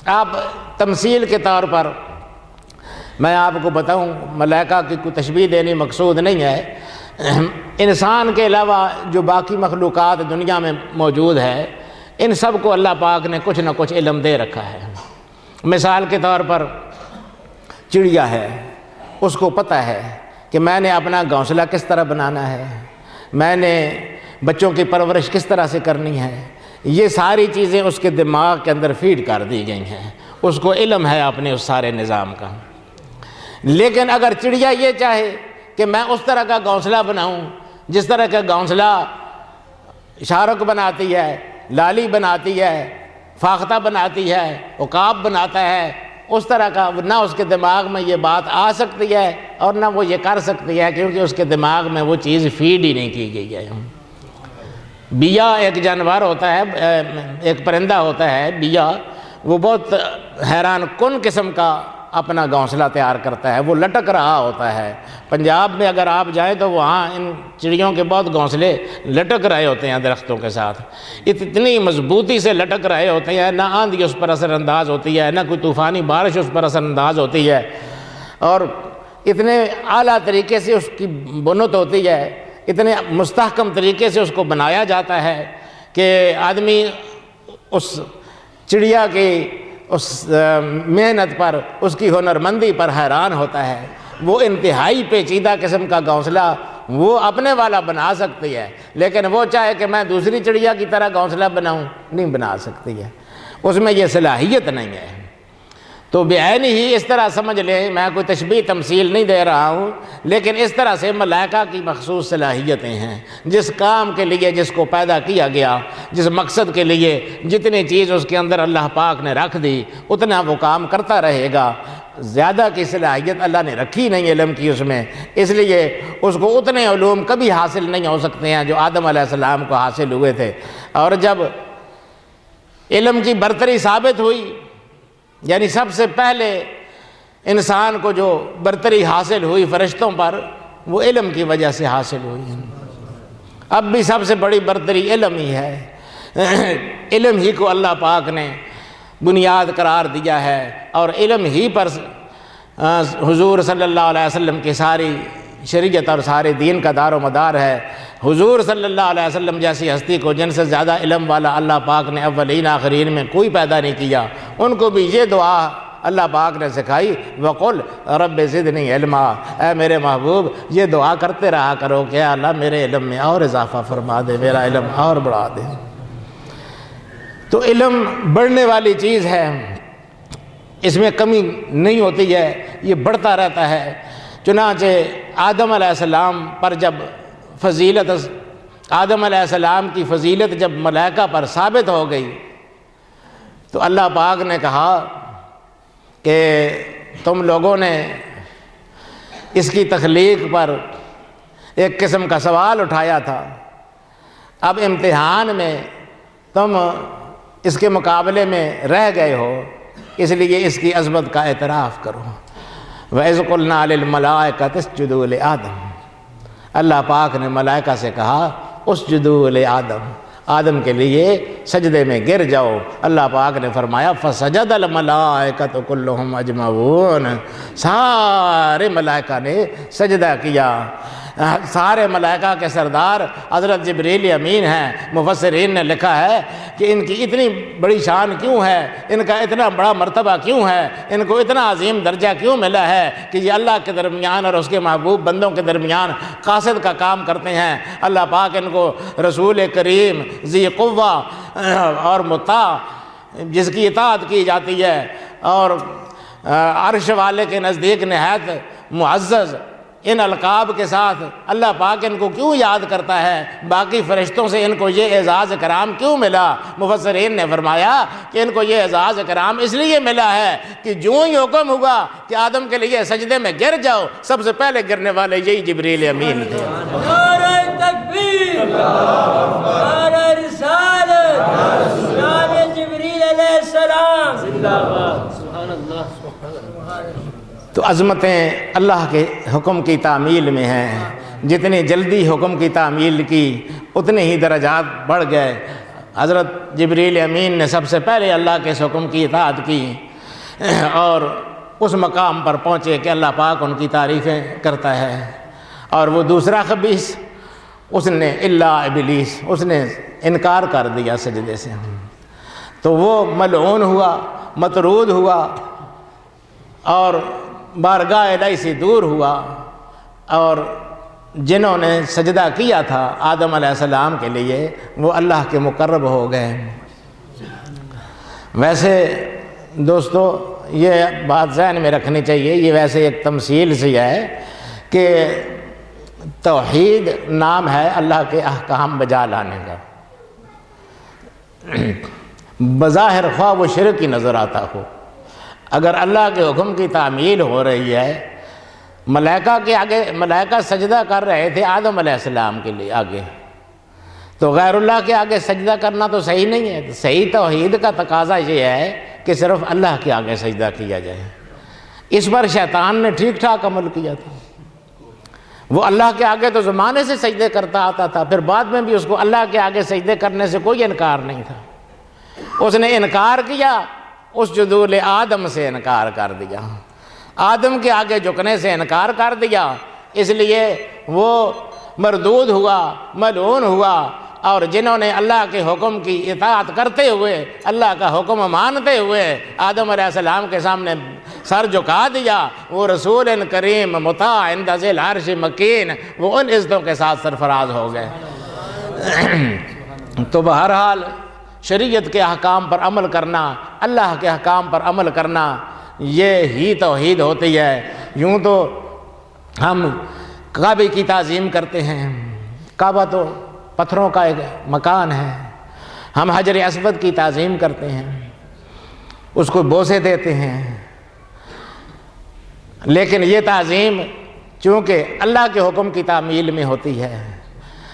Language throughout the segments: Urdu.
آپ تمثیل کے طور پر میں آپ کو بتاؤں، ملائکہ کی کوئی تشبیہ دینی مقصود نہیں ہے، انسان کے علاوہ جو باقی مخلوقات دنیا میں موجود ہے ان سب کو اللہ پاک نے کچھ نہ کچھ علم دے رکھا ہے۔ مثال کے طور پر چڑیا ہے، اس کو پتہ ہے کہ میں نے اپنا گھونسلہ کس طرح بنانا ہے، میں نے بچوں کی پرورش کس طرح سے کرنی ہے، یہ ساری چیزیں اس کے دماغ کے اندر فیڈ کر دی گئی ہیں، اس کو علم ہے اپنے اس سارے نظام کا۔ لیکن اگر چڑیا یہ چاہے کہ میں اس طرح کا گھونسلہ بناؤں جس طرح کا گھونسلہ شارک بناتی ہے، لالی بناتی ہے، فاختہ بناتی ہے، عقاب بناتا ہے، اس طرح کا نہ اس کے دماغ میں یہ بات آ سکتی ہے اور نہ وہ یہ کر سکتی ہے، کیونکہ اس کے دماغ میں وہ چیز فیڈ ہی نہیں کی گئی ہے۔ بیا ایک جانور ہوتا ہے، ایک پرندہ ہوتا ہے بیا، وہ بہت حیران کن قسم کا اپنا گھونسلہ تیار کرتا ہے، وہ لٹک رہا ہوتا ہے۔ پنجاب میں اگر آپ جائیں تو وہاں ان چڑیوں کے بہت گھونسلے لٹک رہے ہوتے ہیں درختوں کے ساتھ، اتنی مضبوطی سے لٹک رہے ہوتے ہیں، نہ آندھی اس پر اثر انداز ہوتی ہے، نہ کوئی طوفانی بارش اس پر اثر انداز ہوتی ہے، اور اتنے اعلیٰ طریقے سے اس کی بنت ہوتی ہے، اتنے مستحکم طریقے سے اس کو بنایا جاتا ہے کہ آدمی اس چڑیا کی اس محنت پر، اس کی ہنرمندی پر حیران ہوتا ہے۔ وہ انتہائی پیچیدہ قسم کا گھونسلہ وہ اپنے والا بنا سکتی ہے، لیکن وہ چاہے کہ میں دوسری چڑیا کی طرح گھونسلہ بناؤں، نہیں بنا سکتی ہے، اس میں یہ صلاحیت نہیں ہے۔ تو بعین ہی اس طرح سمجھ لیں، میں کوئی تشبیہ تمثیل نہیں دے رہا ہوں، لیکن اس طرح سے ملائکہ کی مخصوص صلاحیتیں ہیں، جس کام کے لیے جس کو پیدا کیا گیا، جس مقصد کے لیے جتنی چیز اس کے اندر اللہ پاک نے رکھ دی اتنا وہ کام کرتا رہے گا۔ زیادہ کی صلاحیت اللہ نے رکھی نہیں علم کی اس میں، اس لیے اس کو اتنے علوم کبھی حاصل نہیں ہو سکتے ہیں جو آدم علیہ السلام کو حاصل ہوئے تھے۔ اور جب علم کی برتری ثابت ہوئی، یعنی سب سے پہلے انسان کو جو برتری حاصل ہوئی فرشتوں پر، وہ علم کی وجہ سے حاصل ہوئی۔ اب بھی سب سے بڑی برتری علم ہی ہے، علم ہی کو اللہ پاک نے بنیاد قرار دیا ہے، اور علم ہی پر حضور صلی اللہ علیہ وسلم کی ساری شریعت اور سارے دین کا دار و مدار ہے۔ حضور صلی اللہ علیہ وسلم جیسی ہستی کو جن سے زیادہ علم والا اللہ پاک نے اولین آخرین میں کوئی پیدا نہیں کیا، ان کو بھی یہ دعا اللہ پاک نے سکھائی، وَقُلْ رَبِّ زِدْنِي عِلْمًا، اے میرے محبوب یہ دعا کرتے رہا کرو کہ اللہ میرے علم میں اور اضافہ فرما دے، میرا علم اور بڑھا دے۔ تو علم بڑھنے والی چیز ہے، اس میں کمی نہیں ہوتی ہے، یہ بڑھتا رہتا ہے۔ چنانچہ آدم علیہ السلام پر جب فضیلت، آدم علیہ السلام کی فضیلت جب ملائکہ پر ثابت ہو گئی تو اللہ پاک نے کہا کہ تم لوگوں نے اس کی تخلیق پر ایک قسم کا سوال اٹھایا تھا، اب امتحان میں تم اس کے مقابلے میں رہ گئے ہو، اس لیے اس کی عظمت کا اعتراف کرو۔ وَإِذْ قُلْنَا لِلْمَلَائِكَةِ اسْجُدُوا لِآدَمَ، اللہ پاک نے ملائکہ سے کہا اسجدوا لآدم، آدم کے لیے سجدے میں گر جاؤ۔ اللہ پاک نے فرمایا فسجد الملائکۃ کلھم اجمعون، سارے ملائکہ نے سجدہ کیا۔ سارے ملائکہ کے سردار حضرت جبریل امین ہیں۔ مفسرین نے لکھا ہے کہ ان کی اتنی بڑی شان کیوں ہے، ان کا اتنا بڑا مرتبہ کیوں ہے، ان کو اتنا عظیم درجہ کیوں ملا ہے کہ یہ اللہ کے درمیان اور اس کے محبوب بندوں کے درمیان قاصد کا کام کرتے ہیں۔ اللہ پاک ان کو رسول کریم ذی قوہ اور مطاع، جس کی اطاعت کی جاتی ہے، اور عرش والے کے نزدیک نہایت معزز ان القاب کے ساتھ اللہ پاک ان کو کیوں یاد کرتا ہے، باقی فرشتوں سے ان کو یہ اعزاز کرام کیوں ملا؟ مفسرین نے فرمایا کہ ان کو یہ اعزاز کرام اس لیے ملا ہے کہ جو ہی حکم ہوا کہ آدم کے لیے سجدے میں گر جاؤ، سب سے پہلے گرنے والے یہی جبریل امین تھے۔ نعرہ تکبیر، نعرہ رسالت، نعرہ جبریل علیہ السلام، زندہ باد، سبحان اللہ، سبحان اللہ۔ تو عظمتیں اللہ کے حکم کی تعمیل میں ہیں، جتنی جلدی حکم کی تعمیل کی اتنے ہی درجات بڑھ گئے۔ حضرت جبریل امین نے سب سے پہلے اللہ کے اس حکم کی اطاعت کی اور اس مقام پر پہنچے کہ اللہ پاک ان کی تعریفیں کرتا ہے، اور وہ دوسرا خبیث اس نے الا ابلیس، اس نے انکار کر دیا سجدے سے، تو وہ ملعون ہوا، مطرود ہوا اور بارگاہ الہی سے دور ہوا، اور جنہوں نے سجدہ کیا تھا آدم علیہ السلام کے لیے وہ اللہ کے مقرب ہو گئے۔ ویسے دوستو یہ بات ذہن میں رکھنی چاہیے، یہ ویسے ایک تمثیل سی ہے کہ توحید نام ہے اللہ کے احکام بجا لانے کا، بظاہر خواہ وہ شرک ہی نظر آتا ہو، اگر اللہ کے حکم کی تعمیل ہو رہی ہے، ملائکہ کے آگے، ملائکہ سجدہ کر رہے تھے آدم علیہ السلام کے لیے آگے، تو غیر اللہ کے آگے سجدہ کرنا تو صحیح نہیں ہے۔ صحیح توحید کا تقاضا یہ ہے کہ صرف اللہ کے آگے سجدہ کیا جائے۔ اس پر شیطان نے ٹھیک ٹھاک عمل کیا تھا، وہ اللہ کے آگے تو زمانے سے سجدے کرتا آتا تھا، پھر بعد میں بھی اس کو اللہ کے آگے سجدے کرنے سے کوئی انکار نہیں تھا۔ اس نے انکار کیا، اس جدول آدم سے انکار کر دیا، آدم کے آگے جھکنے سے انکار کر دیا، اس لیے وہ مردود ہوا، ملعون ہوا، اور جنہوں نے اللہ کے حکم کی اطاعت کرتے ہوئے، اللہ کا حکم مانتے ہوئے آدم علیہ السلام کے سامنے سر جھکا دیا، وہ رسول کریم مطاع عند ذی العرش مکین، وہ ان عزتوں کے ساتھ سرفراز ہو گئے۔ تو بہرحال شریعت کے احکام پر عمل کرنا، اللہ کے احکام پر عمل کرنا، یہ ہی توحید ہوتی ہے۔ یوں تو ہم کعبے کی تعظیم کرتے ہیں، کعبہ تو پتھروں کا ایک مکان ہے، ہم حجر اسود کی تعظیم کرتے ہیں، اس کو بوسے دیتے ہیں، لیکن یہ تعظیم چونکہ اللہ کے حکم کی تعمیل میں ہوتی ہے۔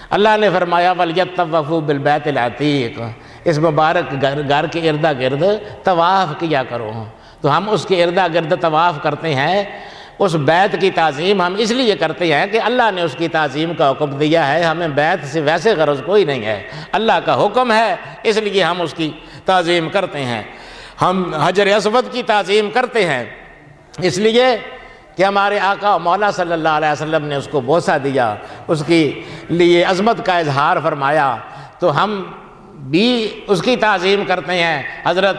اللہ نے فرمایا وَلْيَطَّوَّفُوا بِالْبَيْتِ الْعَتِيقِ، اس مبارک گھر کے ارد گرد طواف کیا کرو، تو ہم اس کے ارد گرد طواف کرتے ہیں۔ اس بیت کی تعظیم ہم اس لیے کرتے ہیں کہ اللہ نے اس کی تعظیم کا حکم دیا ہے، ہمیں بیت سے ویسے غرض کوئی نہیں ہے، اللہ کا حکم ہے اس لیے ہم اس کی تعظیم کرتے ہیں۔ ہم حجر اسود کی تعظیم کرتے ہیں اس لیے کہ ہمارے آقا مولا صلی اللہ علیہ وسلم نے اس کو بوسہ دیا، اس کی لیے عظمت کا اظہار فرمایا، تو ہم بھی اس کی تعظیم کرتے ہیں۔ حضرت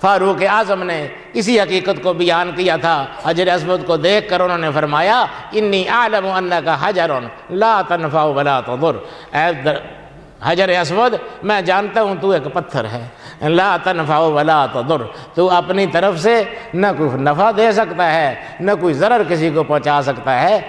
فاروق اعظم نے اسی حقیقت کو بیان کیا تھا، حجر اسود کو دیکھ کر انہوں نے فرمایا انی اعلم انک حجر لا تنفع ولا تضر، اے حجر اسود میں جانتا ہوں تو ایک پتھر ہے، لا تنفع ولا تضر، تو اپنی طرف سے نہ کوئی نفع دے سکتا ہے نہ کوئی ضرر کسی کو پہنچا سکتا ہے،